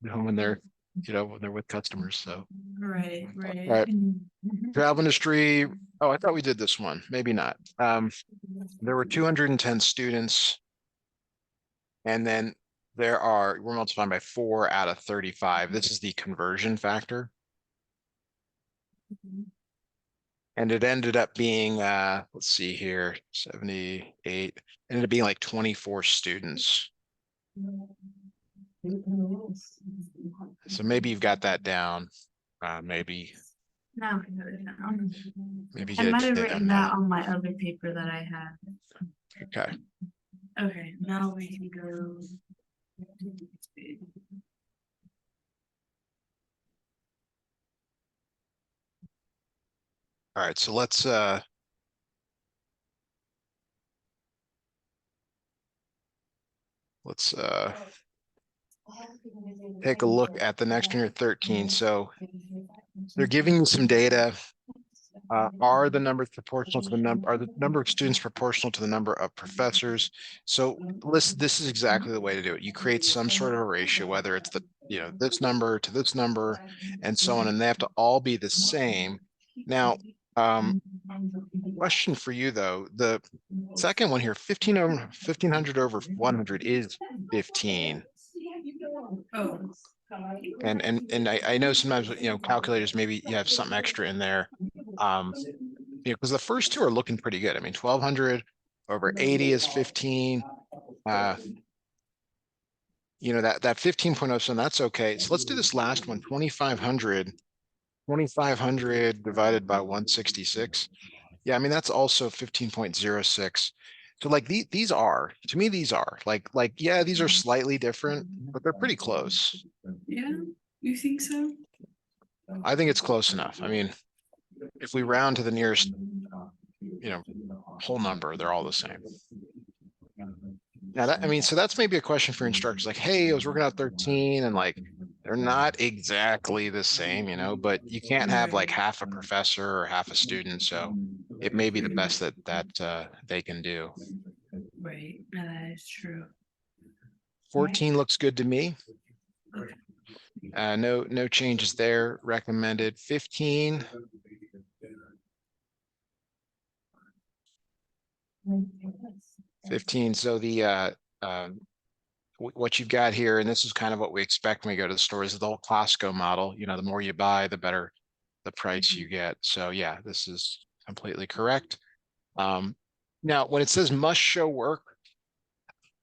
when they're, when they're with customers. So, Right, all right. right. Travel industry. Oh, I thought we did this one. Maybe not. There were 210 students, and then we're multiplying by 4 out of 35. This is the conversion factor. And it ended up being, let's see here, 78, ended up being like 24 students. So maybe you've got that down. Maybe Now I have it down. I get might it have down written now. that on my other paper that I had. Okay. Okay, now we can go. All right. So let's take a look at the next one here, 13. So they're giving you some data. Are the numbers proportional to the number? Are the number of students proportional to the number of professors? So this is exactly the way to do it. You create some sort of a ratio, whether it's this number to this number, and so on, and they have to all be the same. Now, question for you though, the second one here, 1500 over 100 is 15. Oh, And I know sometimes calculators, maybe you have something extra in there. Because the first two are looking pretty good. I mean, 1200 over 80 is 15. Uh, that 15.0, so that's okay. So let's do this last one, 2500 divided by 166. Yeah, I mean that's also 15.06. So like these are, to me, these are yeah, these are slightly different, but they're pretty close. yeah, you think so? I think it's close enough. I mean, if we round to the nearest, whole number, they're all the same. Now that, I mean, so that's maybe a question for instructors, like, hey, I was working out 13 and like they're not exactly the same, but you can't have like Right, half a professor or half a student. So it may be the best that they can do. right. No, that is true. 14 looks good to me. Okay. No changes there. Recommended 15. 15. So what you've got here, and this is kind of what we expect when we go to the stores, is the whole Costco model. The more you buy, the better the price you get. So yeah, this is completely correct. Now, when it says must show work,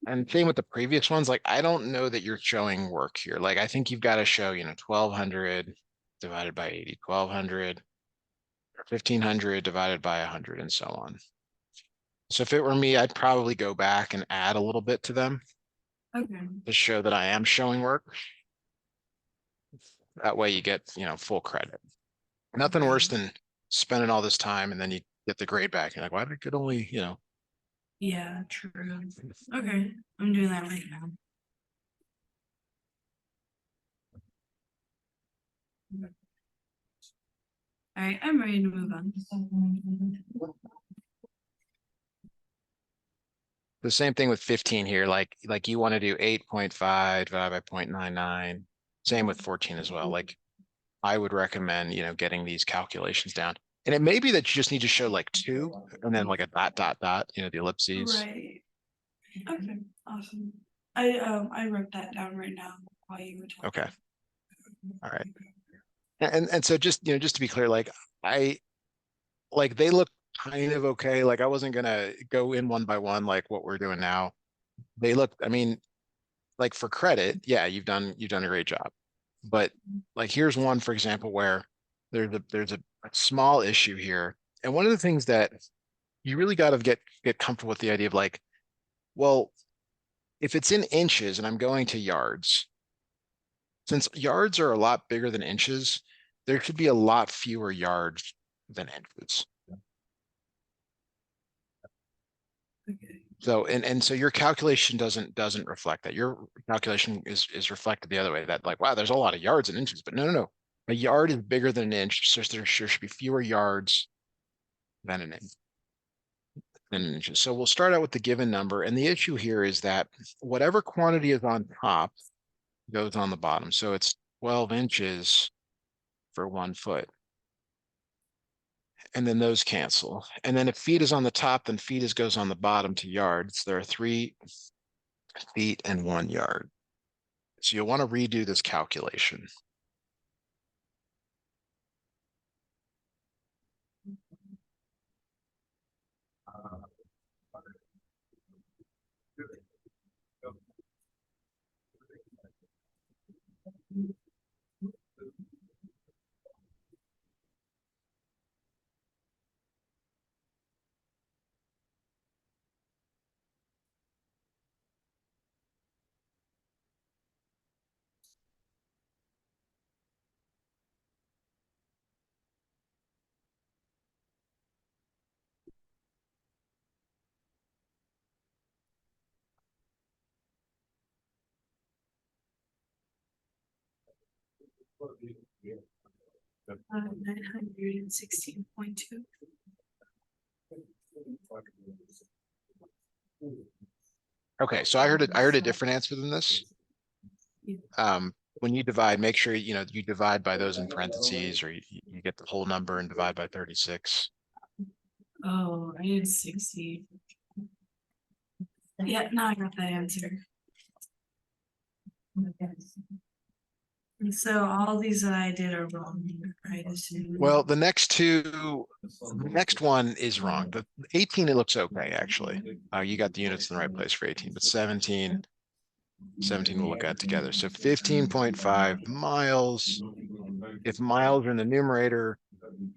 and same with the previous ones, like I don't know that you're showing work here. Like I think you've got to show, 1200 divided by 80, 1200 or 1500 divided by 100 and so on. So if it were me, I'd probably go back and add a little bit to them Okay. to show that I am showing work. That way you get, full credit. Nothing worse Right. than spending all this time and then you get the grade back. You're like, why did I get only, Yeah, true. Okay, I'm doing that right now. All right, I'm ready to move on. the same thing with 15 here. Like you want to do 8.5 divided by 0.99. Same with 14 as well. Like I would recommend, getting these calculations down. And it may be that you just need to show like two and then like a dot, dot, dot, the ellipses. Right. Okay, awesome. I wrote that down right now while you were Okay. talking. All right. And so just to be clear, like they look kind of okay. Like I wasn't gonna go in one by one like what we're doing now. They look, I mean, like for credit, yeah, you've done a great job. But like here's one, for example, where there's a small issue here. And one of the things that you really got to get comfortable with the idea of like, well, if it's in inches and I'm going to yards, since yards are a lot bigger than inches, there could be a lot fewer yards than inches. Okay. So and so your calculation doesn't reflect that. Your calculation is reflected the other way. That like, wow, there's a lot of yards and inches, but no, no, no. A yard is bigger than an inch, so there should be fewer yards than an inch. So we'll start out with the given number, and the issue here is that whatever quantity is on top goes on the bottom. So it's 12 inches for 1 foot. And then those cancel. And then if feet is on the top, then feet is goes on the bottom to yards. There are 3 feet and 1 yard. So you'll want to redo this calculation. uh, 916.2. Okay, so I heard a different answer than this. When you divide, make sure you divide by those in parentheses, or you get the whole number and divide by 36. Oh, I did 60. Yeah, now I got that answer. And so all these that I did are wrong, right? Well, the next one is wrong. The 18, it looks okay, actually. You got the units in the right place for 18, but 17 we'll look at together. So 15.5 miles. If miles are in the numerator,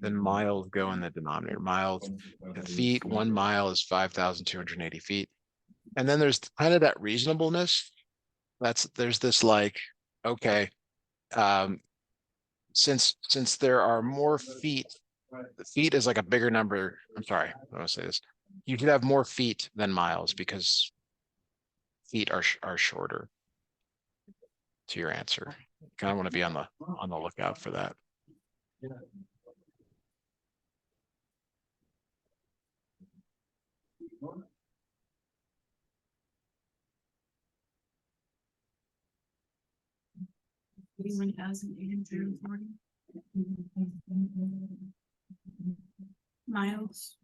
then miles go in the denominator. Miles to feet, 1 mile is 5,280 feet. And then there's kind of that reasonableness. There's this like, okay, since there are more feet, the feet is like a bigger number. I'm sorry, I want to say this. You could have more feet than miles because feet are shorter to your answer. You kind of want to be on the lookout for that. Miles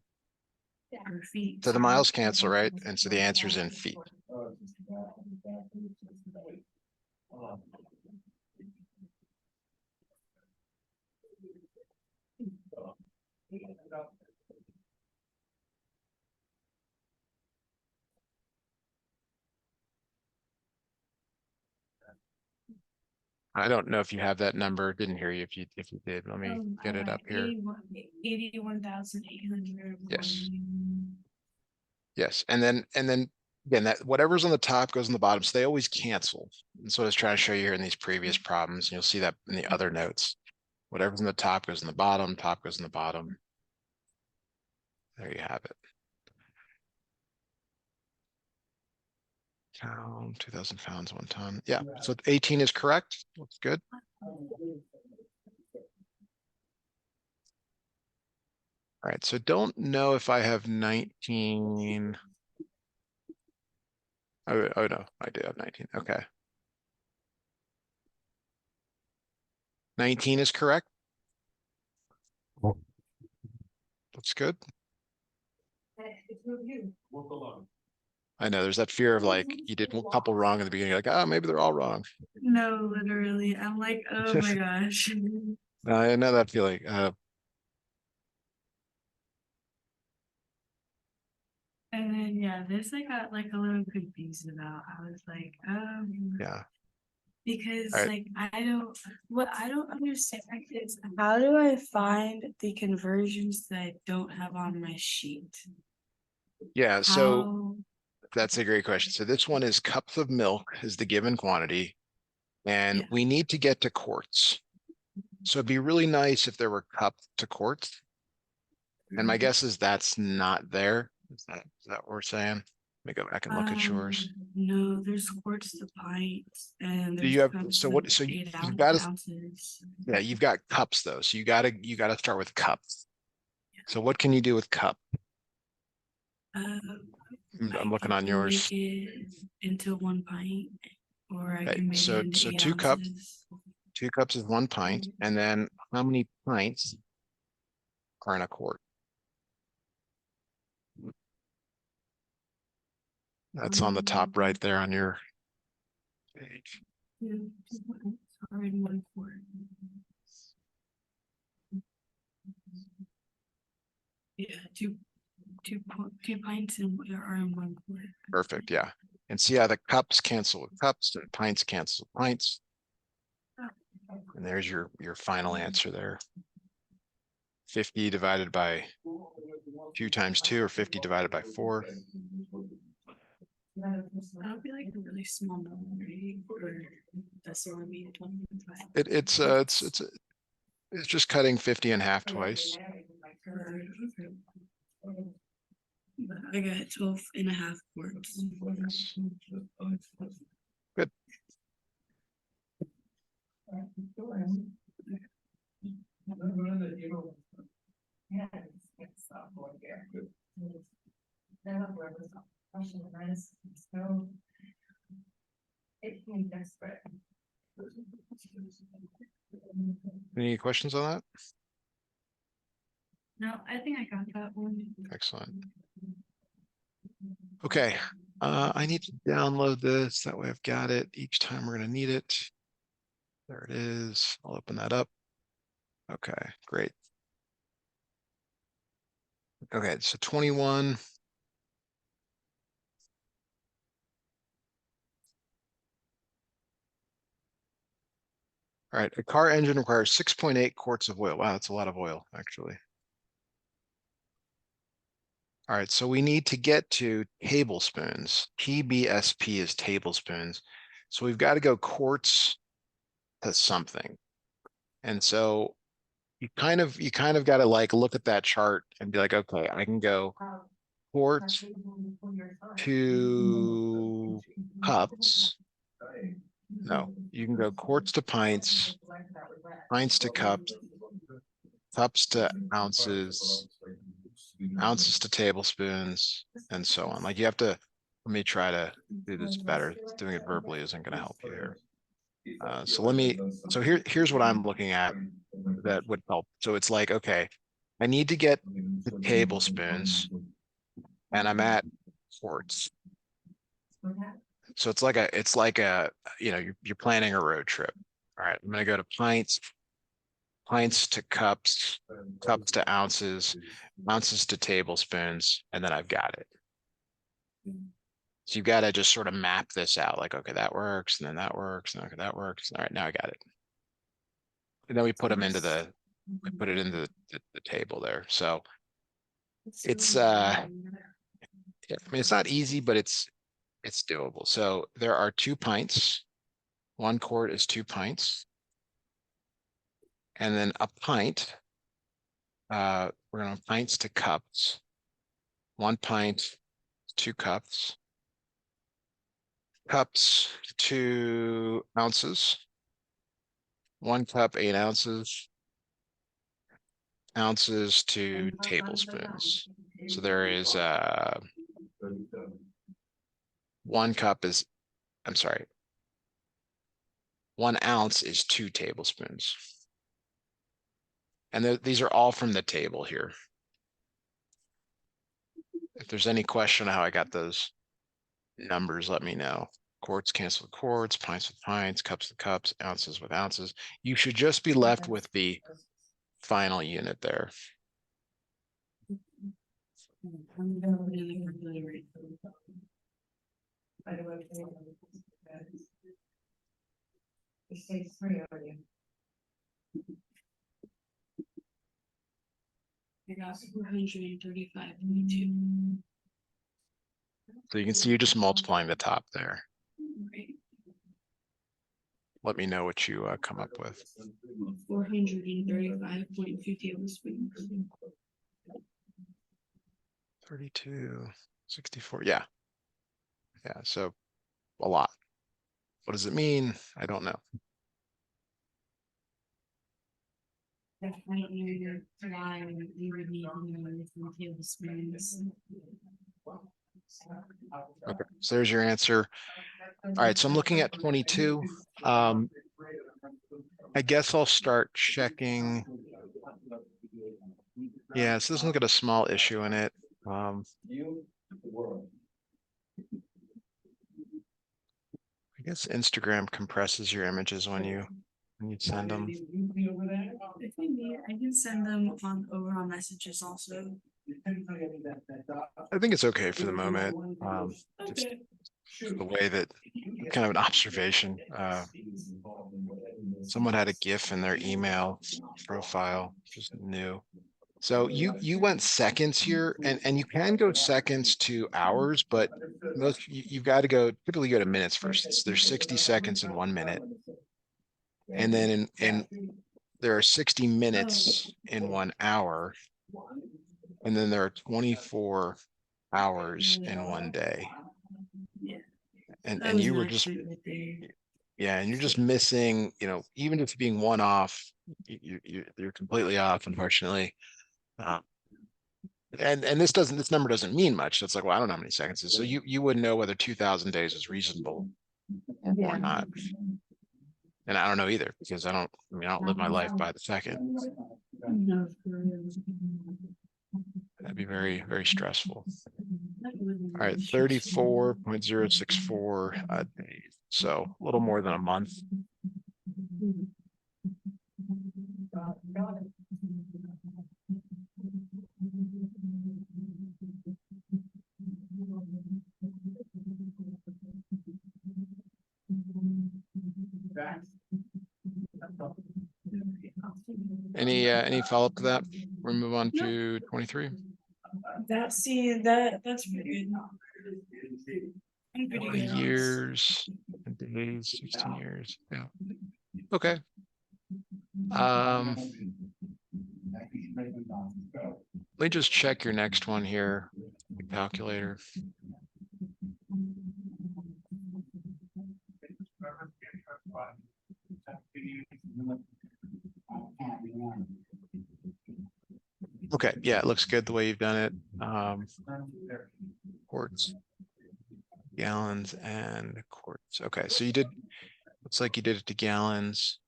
or feet. So the miles cancel, right? And so the answer is in feet. I don't know if you have that number. Didn't hear you if you did. Let me get it up here. 81,800. Yes. Yes. And then again, that whatever's on the top goes on the bottom. So they always cancel. And so I was trying to show you here in these previous problems. And you'll see that in the other notes. Whatever's in the top goes in the bottom, top goes in the bottom. There you have it. Pound, 2,000 pounds, 1 ton. Yeah. So 18 is correct. Looks good. All right, so don't know if I have 19. Oh no, I do have 19. Okay. 19 is correct. Looks good. I know there's that fear of like you did a couple wrong in the beginning, like, oh, maybe they're all wrong. No, literally. I'm like, oh my gosh. I know that feeling. And then yeah, this I got like a little confused about. I was like, Yeah. All because right. like what I don't understand is how do I find the conversions that I don't have on my sheet? Yeah. So How that's a great question. So this one is cups of milk is the given quantity, and yeah. we need to get to quarts. So it'd be really nice if there were cups to quarts. And my guess is that's not there. Is that what we're saying? Let me go back and look at yours. No, there's quarts to pints and Do there's you have, cups so to what, so eight you've got to, ounces. yeah, you've got cups though. So you gotta start with cups. So what can you do with cup? Uh, I'm I looking on can yours. make it into 1 pint. Or I Okay, can make it into so 8 2 cups, ounces. 2 cups is 1 pint, and then how many pints are in a quart? That's on the top right there on your page. Yeah, 2 pints are in 1 quart. Yeah, two pints are in 1 quart. Perfect, yeah. And see how the cups cancel with cups and pints cancel with pints. And there's your final answer there. 50 divided by 2 times 2, or 50 divided by 4. That'll be like a really small number, right? Or that's what I mean. It's just cutting 50 in half twice. I got 12 and a half quarts. Yes. Good. Any questions on that? No, I think I got that one. Excellent. Okay, I need to download this. That way I've got it each time we're going to need it. There it is. I'll open that up. Okay, great. Okay, so 21. All right, a car engine requires 6.8 quarts of oil. Wow, that's a lot of oil, actually. All right, so we need to get to tablespoons. TBSP is tablespoons. So we've got to go quarts to something. And so you kind of got to like look at that chart and be like, okay, I can go quarts to cups. No, you can go quarts to pints, pints to cups, cups to ounces, ounces to tablespoons, and so on. Like you have to, let me try to do this better. Doing it verbally isn't going to help you here. So here's what I'm looking at that would help. So it's like, okay, I need to get the tablespoons and I'm at quarts. So it's like a, you're planning a road trip. All right, I'm going to go to pints, pints to cups, cups to ounces, ounces to tablespoons, and then I've got it. So you've got to just sort of map this out. Like, okay, that works, and then that works, and okay, that works. All right, now I got it. And then we put them into we put it into the table there. So it's I mean, it's not easy, but it's doable. So there are 2 pints. 1 quart is 2 pints. And then a pint, we're going to pints to cups. 1 pint, 2 cups. Cups to ounces. 1 cup, 8 ounces. Ounces to tablespoons. So there is 1 cup is, I'm sorry, 1 ounce is 2 tablespoons. And these are all from the table here. If there's any question how I got those numbers, let me know. Quarts cancel with quarts, pints with pints, cups with cups, ounces with ounces. You should just be left with the final unit there. I'm gonna put in the calculator right I got 435.2. So you can see you're just multiplying the top there. Right. Let me know what you come up with. 435.2 tablespoons. 32, 64. Yeah. Yeah. So a lot. What does it mean? I don't know. I don't know why we would need more than tablespoons. Okay, so there's your answer. All right, so I'm looking at 22. I guess I'll start checking. Yeah, so this one's got a small issue in it. I guess Instagram compresses your images when you send them. If you need, I can send them on over on messages also. I think it's okay for the moment. Just Okay. the way that kind of an observation. Someone had a GIF in their email profile, just new. So you went seconds here, and you can go seconds to hours, but you've got to typically go to minutes first. There's 60 seconds in 1 minute, and then in there are 60 minutes in 1 hour, and then there are 24 hours in 1 day. Yeah, And that was you were just, actually right there. yeah, and you're just missing, even if being one off, you're completely off, unfortunately. Uh, and this number doesn't mean much. It's like, well, I don't know how many seconds it is. So you wouldn't know whether 2,000 days is reasonable or not. And I don't know either, because I don't live my life by the second. No, for real. That'd be very, very stressful. That would be All right, really stressful. 34.064 days. So a little more than a month. Any follow-up to that? We'll move on No, to 23. that's pretty good. I'm pretty good at this. Years and days, 16 years. Yeah. Okay. Let me just check your next one here. The calculator. Okay, yeah, it looks good the way you've done it. Quarts, gallons, and quarts. Okay, so looks like you did it to gallons.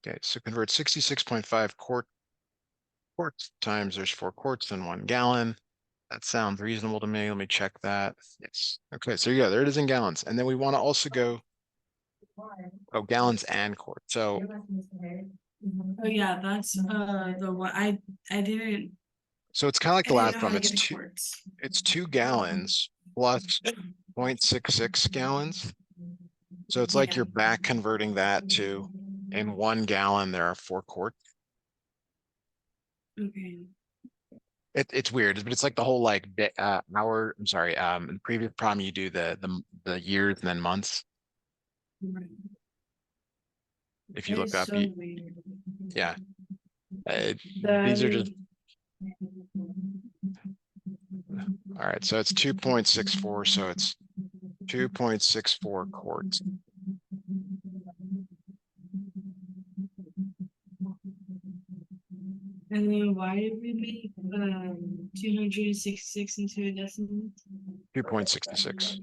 Okay, so convert 66.5 quarts times there's 4 quarts in 1 gallon. That sounds reasonable to me. Let me check that. Yes. Okay, so yeah, there it is in gallons. And then we want to also go, gallons and quarts. So Oh yeah, that's the one I didn't it's kind of like I the didn't last know how problem. to get the quarts. It's 2 gallons plus 0.66 gallons. So it's like Yeah. you're back converting that to, in 1 gallon, there are 4 quarts. Okay. It's weird, but it's like the whole hour. I'm sorry. In the previous problem, you do the years and then months. Right. If you That look is up, so weird. yeah. That These are just, is all right. So it's 2.64. So it's 2.64 quarts. And then why did we make 266 into a decimal? 2.66.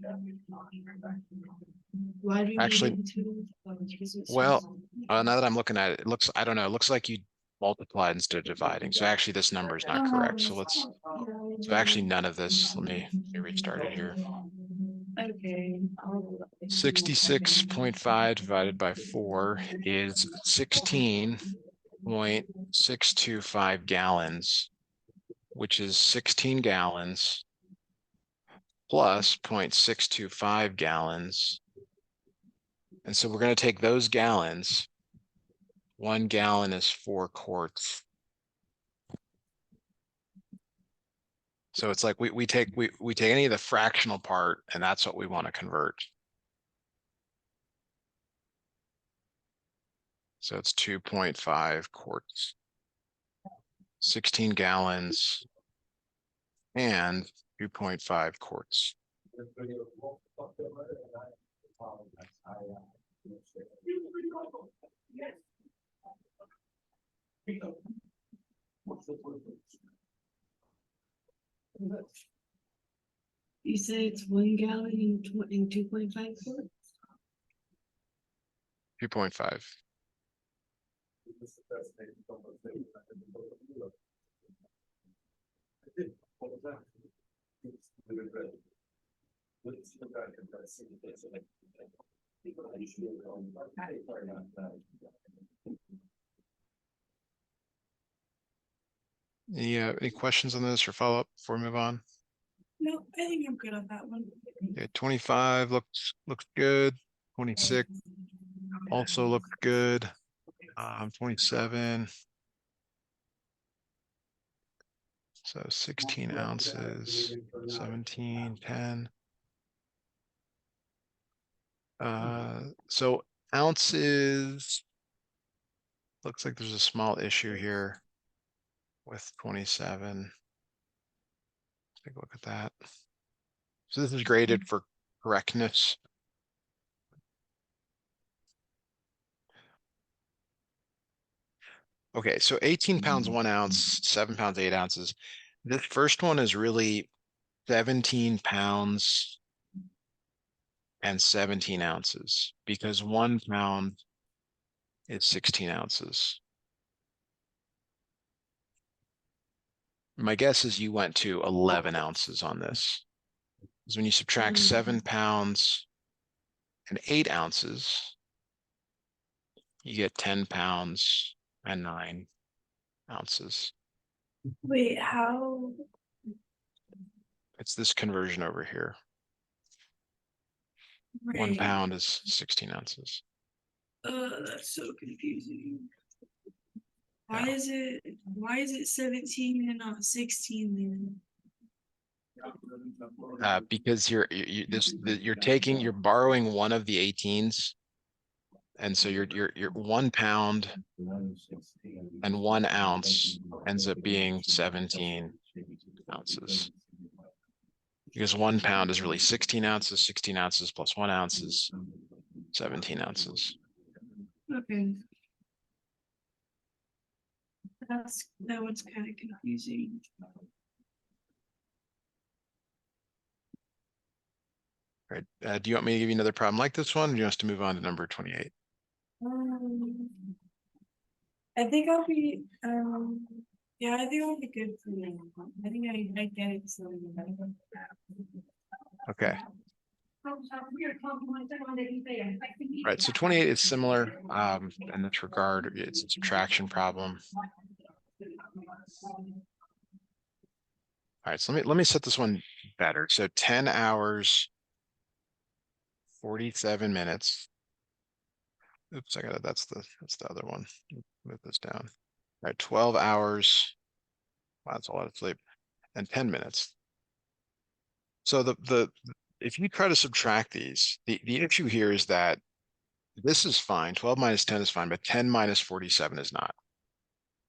Why do we make it Actually, into because it's well, now that I'm looking at it, I don't know, it looks like you multiplied instead of dividing. So actually this number is not correct. So actually none of this, let me restart it here. Okay. 66.5 divided by 4 is 16.625 gallons, which is 16 gallons plus 0.625 gallons. And so we're going to take those gallons. 1 gallon is 4 quarts. So it's like we take any of the fractional part, and that's what we want to convert. So it's 2.5 quarts, 16 gallons, and 2.5 quarts. You say it's 1 gallon in 2.5 quarts? 2.5. Any questions on this or follow up before we move on? No, I think I'm good on that one. Okay, 25 looks good. 26 also looked good. 27. So 16 ounces, 17, 10. So ounces, looks like there's a small issue here with 27. Take a look at that. So this is graded for correctness. Okay, so 18 pounds, 1 ounce, 7 pounds, 8 ounces. This first one is really 17 pounds and 17 ounces because 1 pound is 16 ounces. My guess is you went to 11 ounces on this. Because when you subtract 7 pounds and 8 ounces, you get 10 pounds and 9 ounces. Wait, how? It's this conversion over here. 1 Right. pound is 16 ounces. That's so confusing. Yeah. Why is it 17 and not 16 then? Because you're borrowing one of the 18s, and so your 1 pound and 1 ounce ends up being 17 ounces. Because 1 pound is really 16 ounces, 16 ounces plus 1 ounce is 17 ounces. Okay. That one's kind of confusing. All right. Do you want me to give you another problem like this one, or do you want us to move on to number 28? Um, I think I'll be yeah, I think I'll be good for now. I think I get it. So Okay. Right. So 28 is similar in this regard. It's a subtraction problem. All right. So let me set this one better. So 10 hours, 47 minutes. Oops, that's the other one. Move this down. All right, 12 hours. Wow, that's a lot of sleep. And 10 minutes. So if you try to subtract these, the issue here is that this is fine. 12 minus 10 is fine, but 10 minus 47 is not.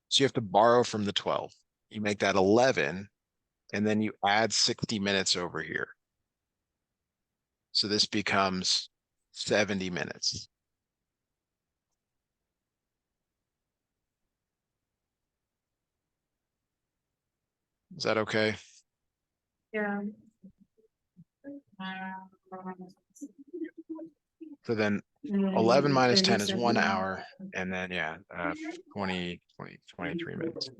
So you have to borrow from the 12. You make that 11, and then you add 60 minutes over here. So this becomes 70 minutes. Is that okay? yeah. So then 11 minus 10 is 1 hour, and then 23 minutes.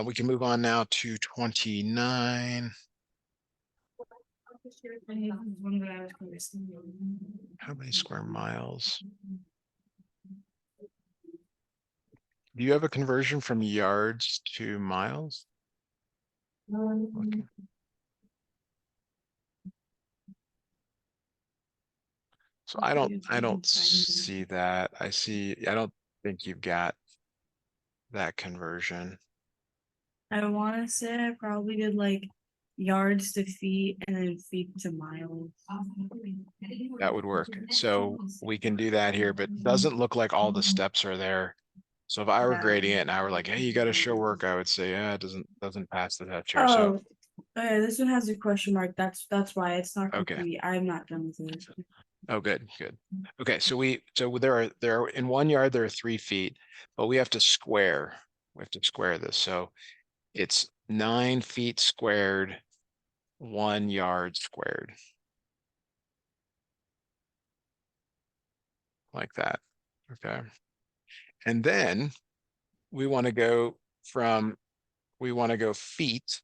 We can move on now to 29. How many square miles? Do you have a conversion from yards to miles? Okay. So I don't see that. I don't think you've got that conversion. I want to say I probably did like yards to feet and then feet to miles. That would work. So we can do that here, but it doesn't look like all the steps are there. So if I were Yeah. grading it and I were like, hey, you got to show work, I would say, yeah, it doesn't pass the test here. So Oh, this one has a question mark. That's why it's not okay. complete. I'm not done with it. Oh, good, good. Okay, so there are in 1 yard there are 3 feet, but we have to square. We have to square this. So it's 9 feet squared, 1 yard squared. Like that. Okay. And then we want to go from we want to go feet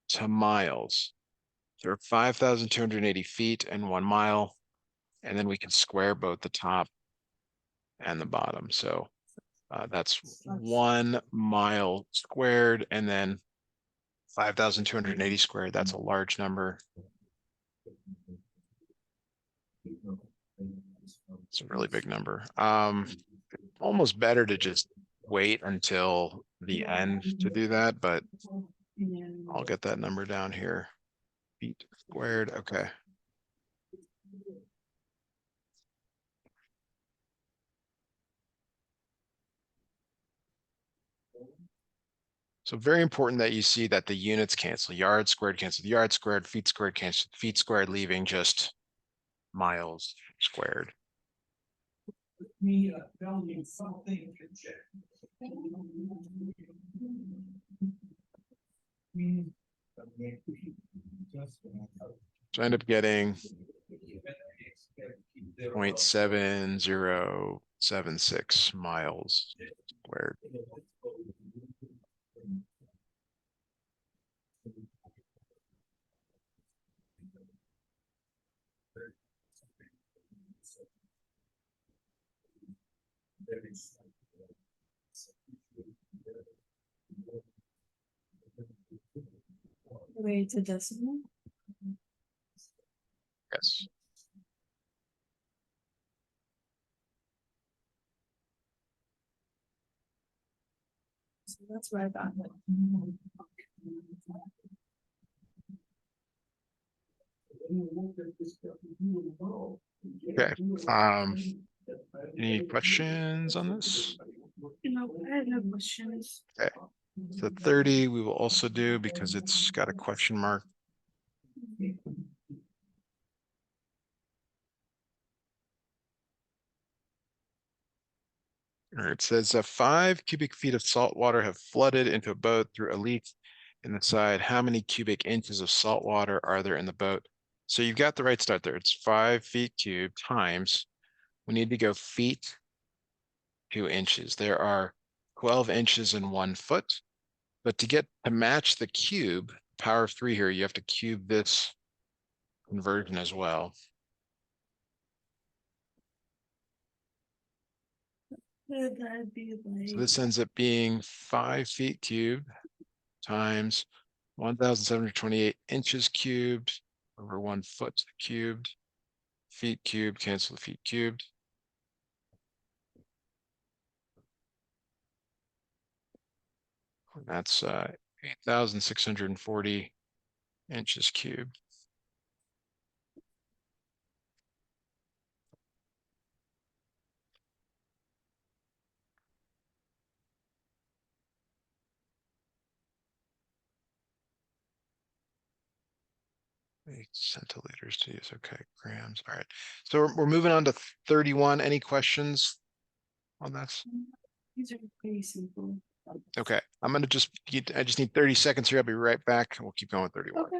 to miles. There are 5,280 feet and 1 mile, and then we can square both the top and the bottom. So that's 1 mile squared, and then 5,280 squared. That's a large number. It's a really big number. Almost better to just wait until the end to do that, but Yeah. I'll get that number down here. Feet squared. Okay. So very important that you see that the units cancel. Yard squared cancel yard squared, feet squared cancel feet squared, leaving just miles squared. Me filming something to check. So I end up getting 0.7076 miles squared. Wait, it's a decimal. Yes. So that's where I got it. Okay. Any questions on this? No, I have no questions. Okay. So 30 we will also do because it's got a question mark. All right, it says 5 cubic feet of salt water have flooded into a boat through a leak in the side. How many cubic inches of salt water are there in the boat? So you've got the right start there. It's 5 feet cubed times. We need to go feet to inches. There are 12 inches in 1 foot. But to get to match the cube, power of 3 here, you have to cube this conversion as well. That'd be So like this ends up being 5 feet cubed times 1,728 inches cubed over 1 foot cubed. Feet cubed, cancel the feet cubed. That's 8,640 inches cubed. Centiliters to use. Okay, grams. All right. So we're moving on to 31. Any questions on this? these are pretty simple. Okay, I'm gonna I just need 30 seconds here. I'll be right back and we'll keep going with 31. Okay.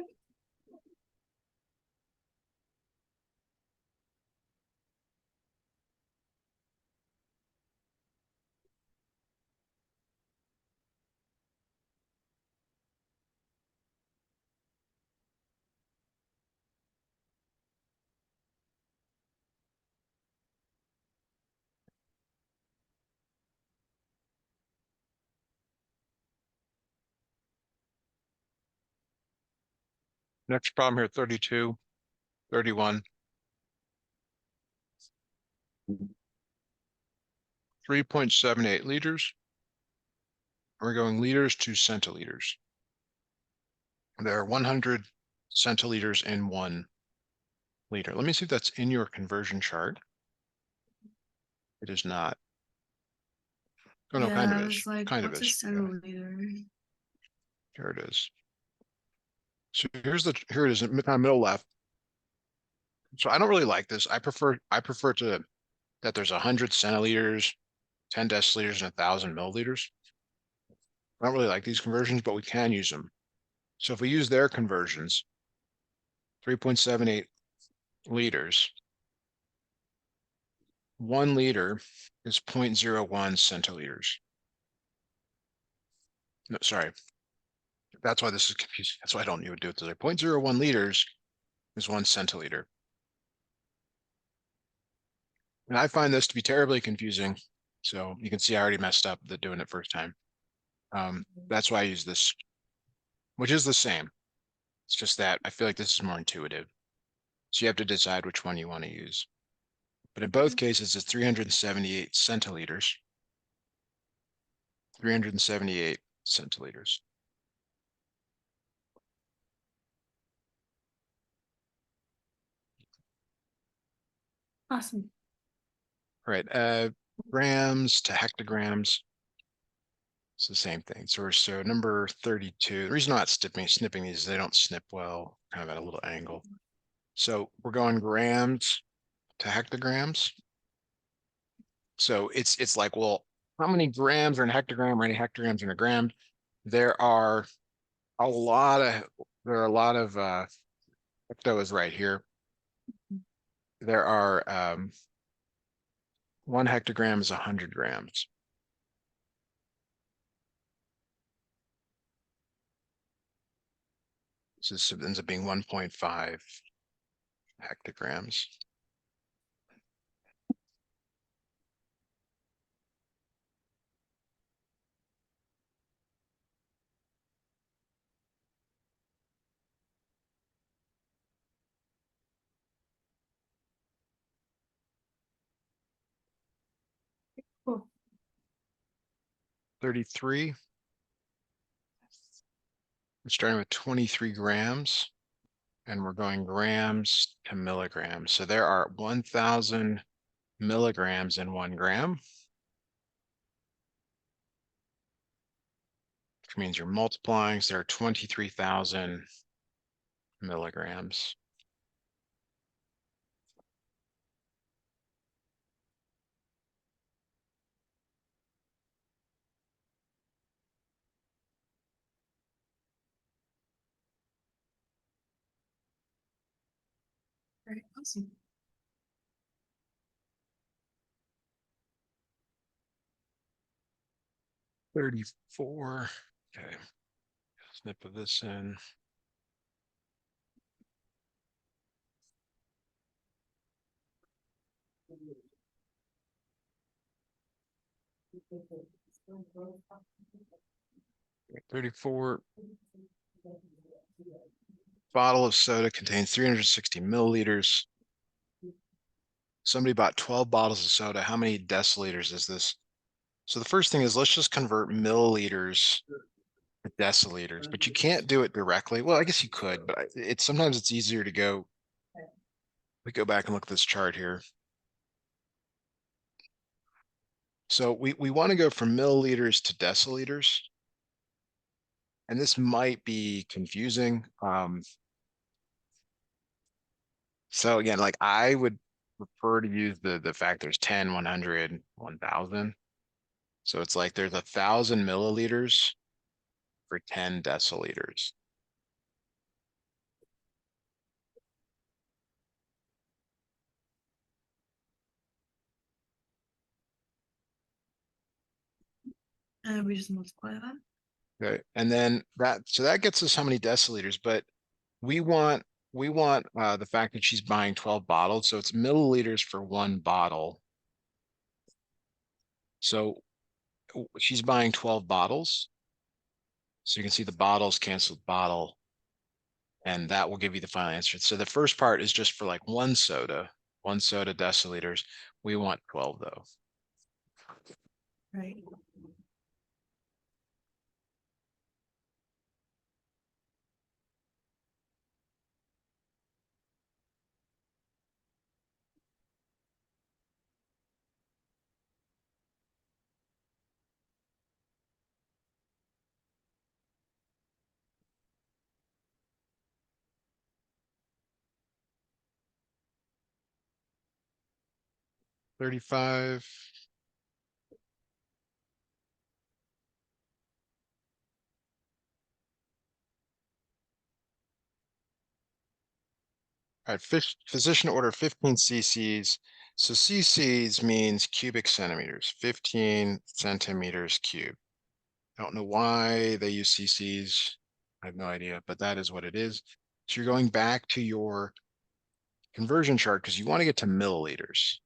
Next problem here, 32, 31. 3.78 liters. We're going liters to centiliters. There are 100 centiliters in 1 liter. Let me see if that's in your conversion chart. It is not. Oh, no, kind of I is. was like, Kind of what's a is. Yeah, centiliter? here it is. So here it is in middle left. So I don't really like this. I prefer to that there's 100 centiliters, 10 deciliters, and 1,000 milliliters. I don't really like these conversions, but we can use them. So if we use their conversions, 3.78 liters, 1 liter is 0.01 centiliters. No, sorry. That's why this is confusing. That's why I don't even do it this way. 0.01 liters is 1 centiliter. And I find this to be terribly confusing. So you can see I already messed up the doing it first time. That's why I use this, which is the same. It's just that I feel like this is more intuitive. So you have to decide which one you want to use. But in both cases, it's 378 centiliters. 378 centiliters. Awesome. All right, grams to hectograms. It's the same thing. So number 32. The reason I'm not snipping these is they don't snip well, kind of at a little angle. So we're going grams to hectograms. So it's like, well, how many grams are in a hectogram or any hectograms in a gram? There are a lot of hecto is right here. There are 1 hectogram is 100 grams. So this ends up being 1.5 hectograms. Cool. 33. We're starting with 23 grams and we're going grams to milligrams. So there are 1,000 milligrams in 1 gram, which means you're multiplying. So there are 23,000 milligrams. Very awesome. 34. Okay. Snip of this in. Okay. 34. Bottle of soda contains 360 milliliters. Somebody bought 12 bottles of soda. How many deciliters is this? So the first thing is let's just convert milliliters to deciliters, but you can't do it directly. Well, I guess you could, but it's sometimes it's easier to go. We go back and look at this chart here. So we want to go from milliliters to deciliters. And this might be confusing. So again, like I would prefer to use the factors 10, 100, 1,000. So it's like there's 1,000 milliliters for 10 deciliters. And we just multiply that. Okay. And then that gets us how many deciliters, but we want the fact that she's buying 12 bottles, so it's milliliters for 1 bottle. So she's buying 12 bottles. So you can see the bottles canceled bottle, and that will give you the final answer. So the first part is just for like one soda deciliters. We want 12 though. Right. 35. All right, physician order 15 cc's. So cc's means cubic centimeters, 15 centimeters cubed. I don't know why they use cc's. I have no idea, but that is what it is. So you're going back to your conversion chart because you want to get to milliliters.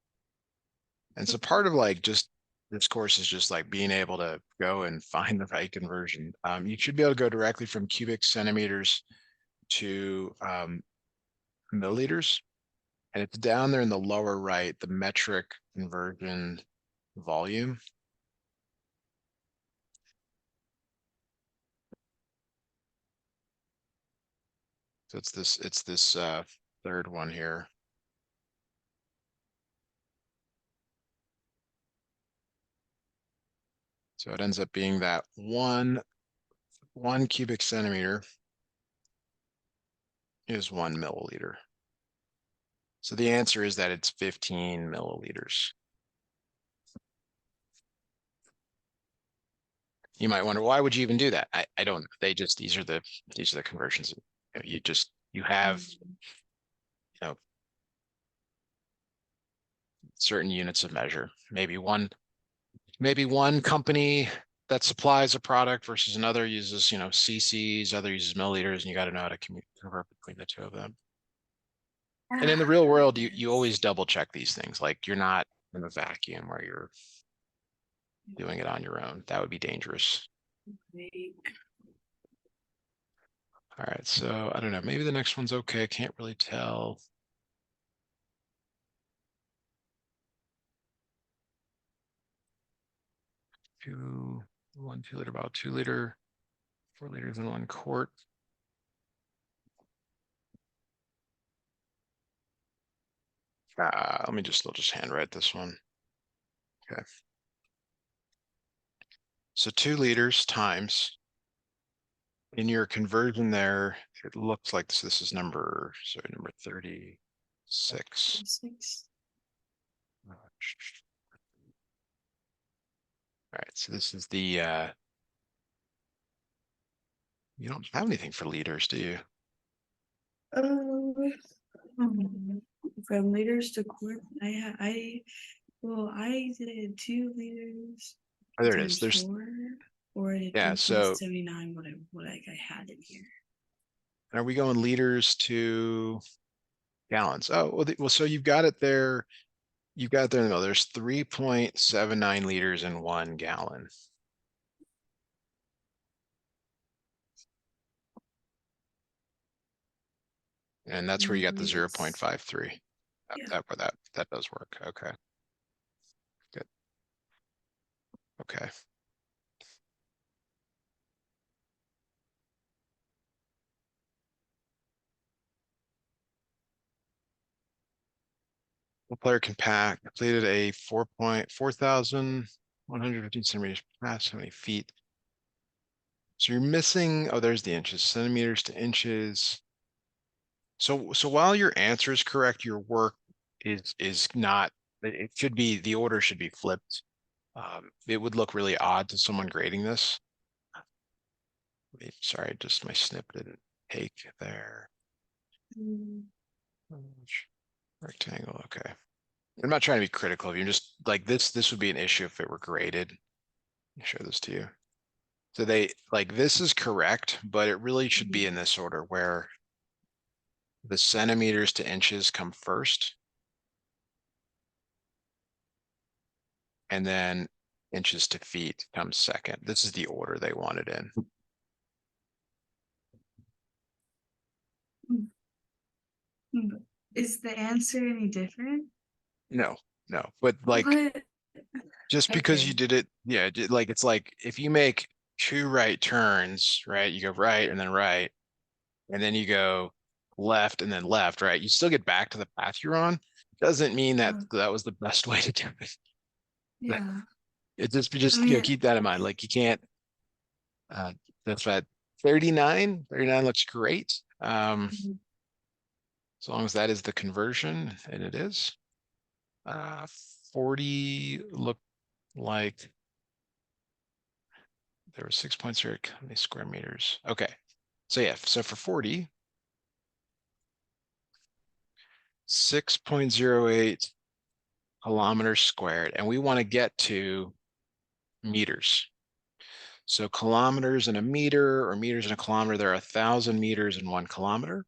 And so part of like just this course is just like being able to go and find the right conversion. You should be able to go directly from cubic centimeters to milliliters. And it's down there in the lower right, the metric conversion volume. So it's this third one here. So it ends up being that one cubic centimeter is 1 milliliter. So the answer is that it's 15 milliliters. You might wonder, why would you even do that? I don't, they just, these are the conversions. You have, you know, certain units of measure. Maybe one company that supplies a product versus another uses, you know, cc's, other uses milliliters, and you got to know how to convert between the two of them. And in the real world, you always double check these things. Like you're not in a vacuum where you're doing it on your own. That would be dangerous. All right, so I don't know, maybe the next one's okay. I can't really tell. Two liter, about 2 liter, 4 liters in 1 quart. I'll just handwrite this one. Okay. So 2 liters times, in your conversion there, it looks like this is number 36. All right, so this is the, you don't have anything for liters, do you? From liters to quart, I did 2 liters Oh, there it is. times There's, 4, or I did yeah, so 3.79, what I had in here. are we going liters to gallons? Oh, well, so you've got it there. You've got it there in the middle. There's 3.79 liters in 1 gallon. And that's where you got the 0.53. Yeah. That does work. Okay. Good. Okay. The player completed a 4,115 centimeters past, how many feet? So you're missing, oh, there's the inches, centimeters to inches. So while your answer is correct, your work is not, it should be, the order should be flipped. It would look really odd to someone grading this. Sorry, just my snip didn't take there. Rectangle, okay. I'm not trying to be critical of you, just like this would be an issue if it were graded. Let me show this to you. So this is correct, but it really should be in this order where the centimeters to inches come first. And then inches to feet comes second. This is the order they want it in. Is the answer any different? No, but like, What? just because you did it, yeah, like, it's like if you make 2 right turns, right, you go right and then you go left and then left, right, you still get back to the path you're on. Doesn't mean that that was the best way to do it. Yeah. It just I mean, keep that in mind. Like you can't, that's right. 39 looks great. As long as that is the conversion, and it is. 40 looked like there were 6.0, how many square meters? Okay. So yeah, so for 40, 6.08 kilometers squared, and we want to get to meters. So kilometers in a meter or meters in a kilometer, there are 1,000 meters in 1 kilometer,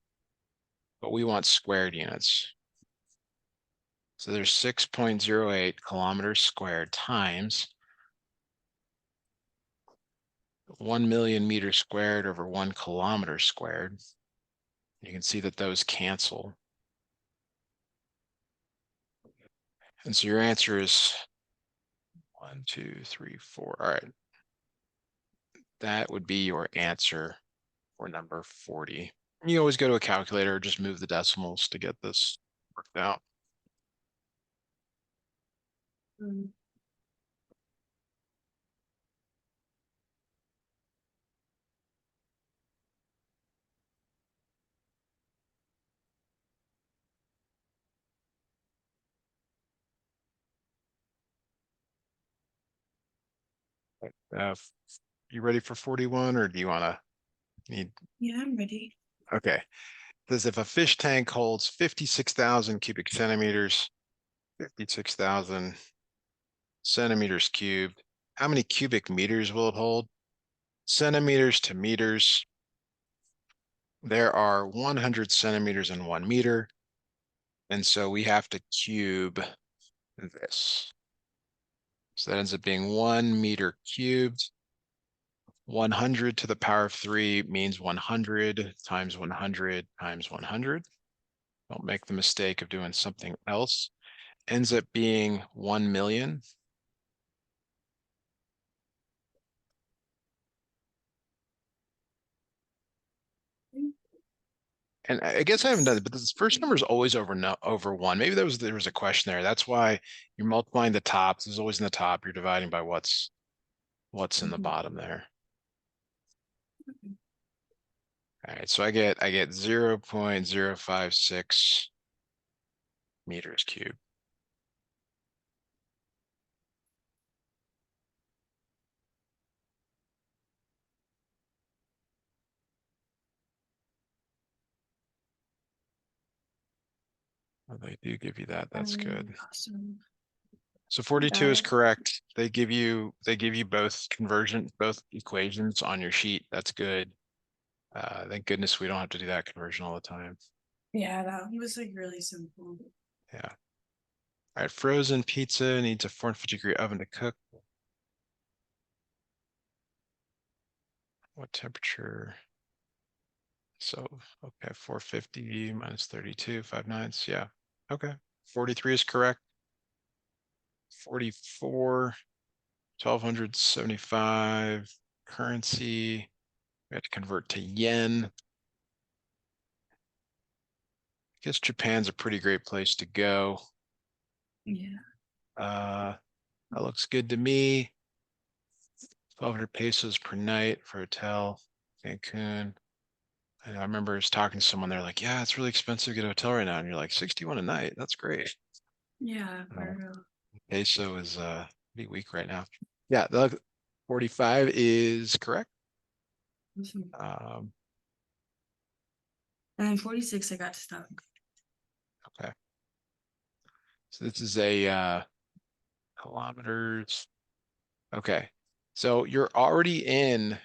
but we want squared units. So there's 6.08 kilometers squared times 1 million meters squared over 1 kilometer squared. You can see that those cancel. And so your answer is 1, 2, 3, 4. All right. That would be your answer for number 40. You always go to a calculator or just move the decimals to get this worked out. Mm. Uh, you ready for 41 or do you want to need? Yeah, I'm ready. Okay. Says if a fish tank holds 56,000 cubic centimeters, 56,000 centimeters cubed, how many cubic meters will it hold? Centimeters to meters. There are 100 centimeters in 1 meter. And so we have to cube this. So that ends up being 1 meter cubed. 100 to the power of 3 means 100 times 100 times 100. Don't make the mistake of doing something else. Ends up being 1 million. And I guess I haven't done it, but this first number is always over over 1. Maybe there was a question there. That's why you're multiplying the top. This is always in the top. You're dividing by what's in the bottom there. All right, so I get 0.056 meters cubed. Well, they do give you that. That's good. Awesome. So 42 is Got it. correct. They give you both equations on your sheet. That's good. Thank goodness we don't have to do that conversion all the time. Yeah, that was like really simple. Yeah. All right, frozen pizza needs a 450-degree oven to cook. What temperature? So, okay, 450 minus 32, 5/9. Yeah. Okay. 43 is correct. 44, 1,275 currency. We have to convert to yen. I guess Japan's a pretty great place to go. Yeah. That looks good to me. 1,200 pesos per night for hotel, Cancun. And I remember just talking to someone, they're like, yeah, it's really expensive to get a hotel right now. And you're like, 61 a night. That's great. Yeah, for real. Peso is pretty weak right now. Yeah, the 45 is correct. Awesome. Um, And 46, I got stuck. okay. So this is a kilometers. Okay. So you're already in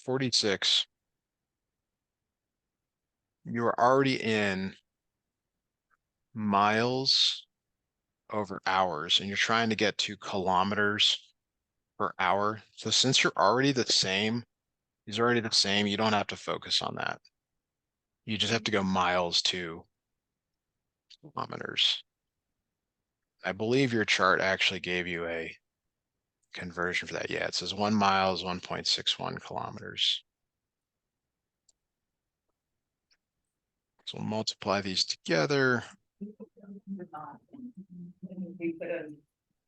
46. You're already in miles over hours, and you're trying to get to kilometers per hour. So since you're already the same, he's already the same, you don't have to focus on that. You just have to go miles to kilometers. I believe your chart actually gave you a conversion for that. Yeah, it says 1 mile is 1.61 kilometers. So we'll multiply these together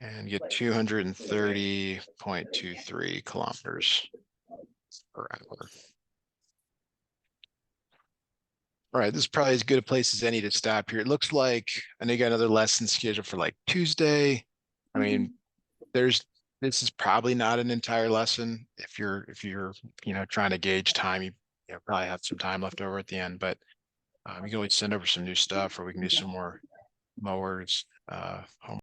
and get 230.23 kilometers per hour. All right, this is probably as good a place as any to stop here. It looks like I know you got another lesson scheduled for like Tuesday. I mean, this is probably not an entire lesson. If you're, trying to gauge time, you probably have some time left over at the end, but you can always send over some new stuff, or we can do some more mowers,